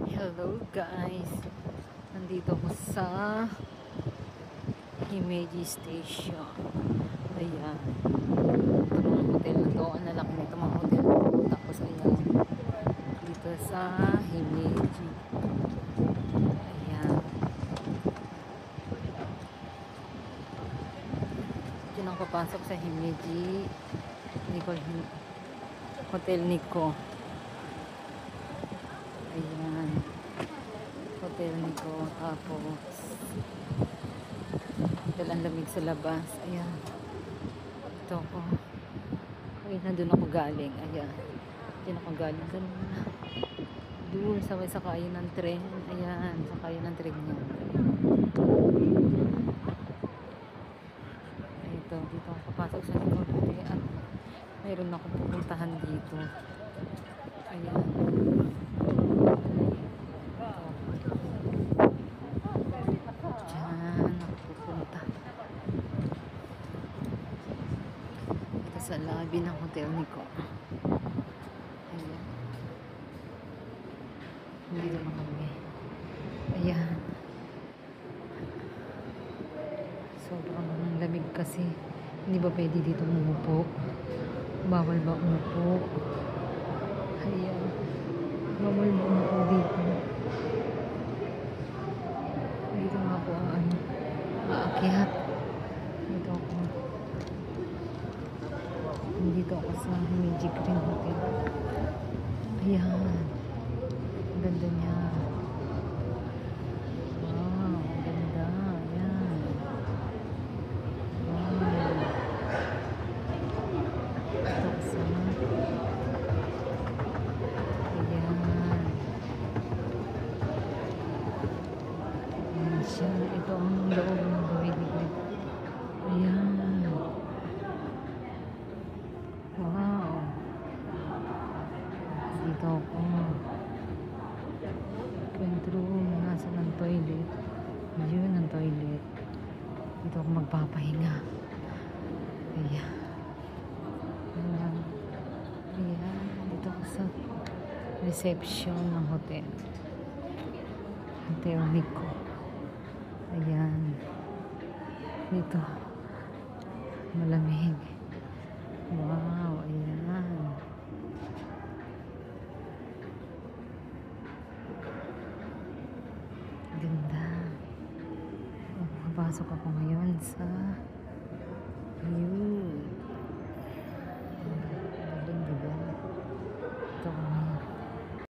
Hello guys, nandito ako sa Himeji Station. Ayan, ito mga hotel na to, ang lalaki nito mga hotel na to. Tapos ayan, dito sa Himeji. Ayan, dyan ang papasok sa Himeji Hotel Nikko. Ayan, Hotel Nikko. Tapos dalang lamig sa labas. Ayan, ito ako. Ay, nandun ako galing. Ayan, dyan ako galing kanina. Doon sa may sakayan ng tren. Ayan, sakayan ng tren niya. Ito, dito ako papasok sa likod. At mayroon akong pupuntahan dito. Ayan. Sa lobby ng hotel Nikko. Ayan. Hindi naman kami. Ayan. Sobrang lamig kasi. Hindi ba pwede dito umupo? Bawal ba umupo? Ayan. Bawal ba umupo dito? Dito nga po ang ano. Aakyat. Dito ako. Dito ako sa Himeji Green Hotel. Ayan. Ang ganda niya. Wow, ang ganda. Ayan. Wow. Ito sa ayan. Ayan siya. Ito ang loob ng Himeji Green. Ayan. Wow. Dito ako. Front room. Nasa ng toilet. Yun ang toilet. Dito ako magpapahinga. Ayan. Ayan. Ayan. Dito ako sa reception ng hotel. Hotel Nikko. Ayan. Dito. Malamig. Wow, ayan. Ganda. Papasok ako ngayon sa